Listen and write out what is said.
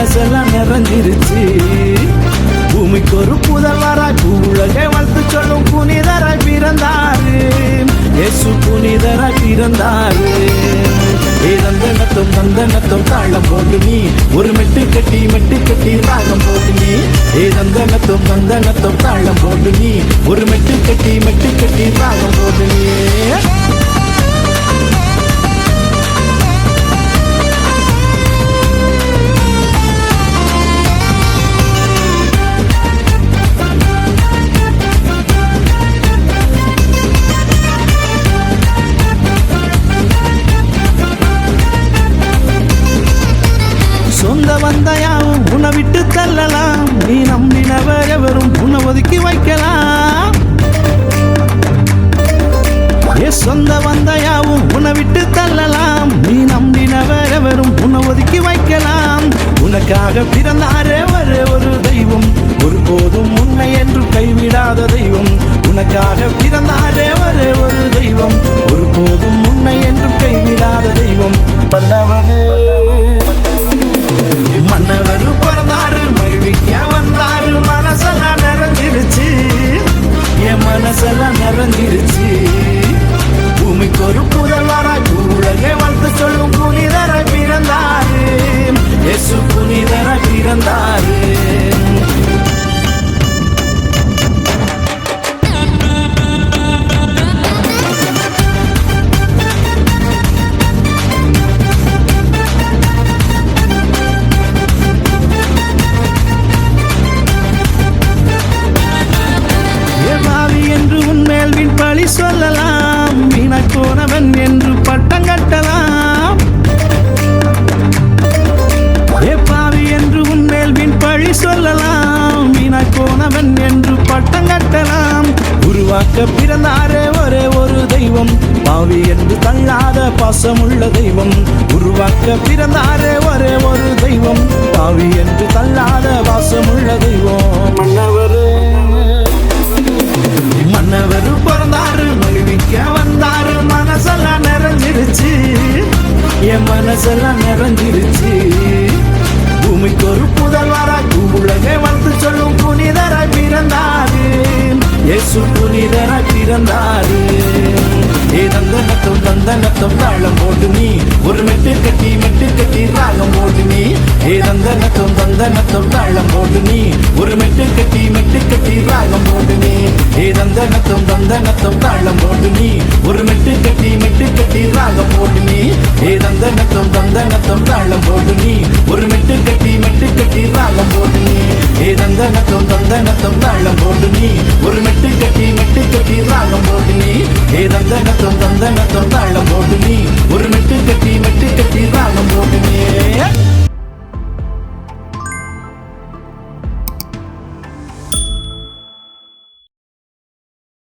மனசெல்லாம் நிறைஞ்சிருச்சு. பூமிக்கு ஒரு புதல்வராய் பூவுலகை வாழ்த்து சொல்லும் புனிதராய் பிறந்தாரு. இயேசு புனிதராய் பிறந்தாரு. தந்தனத்தம் தந்தனத்தம் தாளம் போட்டு நீ ஒரு மெட்டு கட்டி ராகம் போட்டு நீ. தந்தனத்தம் தந்தனத்தம் தாளம் போட்டு நீ ஒரு மெட்டு கட்டி ராகம் போட்டு நீ. சொந்த வந்தையாவும் உன்னை விட்டு தள்ளலாம். நீ நம்பினவர் எவரும் உன்னை ஒதுக்கி வைக்கலாம். சொந்த வந்தையாவும் உன்னை விட்டு தள்ளலாம். நீ நம்பினவர் எவரும் உன்னை ஒதுக்கி வைக்கலாம். உனக்காக பிறந்தாரே ஒரு தெய்வம், ஒருபோதும் உன்னை என்று கைவிடாத தெய்வம். உனக்காக பிறந்தாரே ஒரு தெய்வம், ஒருபோதும் உன்னை என்று கைவிடாத தெய்வம். பல்லவனே மன்னவர் பிறந்தாரு, மகிழ்விக்க வந்தாரு. மனசெல்லாம் நிறைஞ்சிருச்சு, என் மனசெல்லாம் நிறைஞ்சிருச்சு. பூமிக்கு ஒரு புதல்வராய் பூவுலகை வாழ்த்து சொல்லும் புனிதராய் பிறந்தாரு. இயேசு புனிதராய் பிறந்தாரு. பழி சொல்லலாம், வீணாக்கோனவன் என்று பட்டம் கட்டலாம். பாவி என்று உன்மேல் வீண் பழி சொல்லலாம், வீணாக்கோனவன் என்று பட்டம் கட்டலாம். உருவாக்க பிறந்தாரே ஒரு தெய்வம், பாவி என்று தள்ளாத பாசமுள்ள தெய்வம். உருவாக்க பிறந்தாரே ஒரு தெய்வம், பாவி என்று தள்ளாத பாசமுள்ள தெய்வம். மன்னவர் பிறந்தாரு, மகிழ்விக்க வந்தாரு. மனசெல்லாம் நிறைஞ்சிருச்சு, என் மனசெல்லாம் நிறைஞ்சிருச்சு. பூமிக்கு ஒரு புதல்வராய் பூவுலகை வாழ்த்து சொல்லும் புனிதராய் பிறந்தாரு. இயேசு புனிதராய் பிறந்தாரு. தந்தனத்தம் தந்தனத்தம் தாளம் போட்டு நீ ஒரு மெட்டு கட்டி ராகம் போட்டு நீ. தந்தனத்தம் தந்தனத்தம் தாளம் போட்டு நீ ஒரு மெட்டு கட்டி ராகம் போட்டு நீ. தந்தனத்தம் தந்தனத்தம் தாளம் போட்டு நீ ஒரு மெட்டு கட்டி ராகம் போட்டு நீ. தந்தனத்தம் தந்தனத்தம் தாளம் போட்டு நீ ஒரு மெட்டு கட்டி ராகம் போட்டு நீ. தந்தனத்தம் தந்தனத்தம் தாளம் போட்டு நீ ஒரு மெட்டு கட்டி ராகம் போட்டு நீ. தந்தனத்தம் தந்தனத்தம் தாளம் போட்டு நீ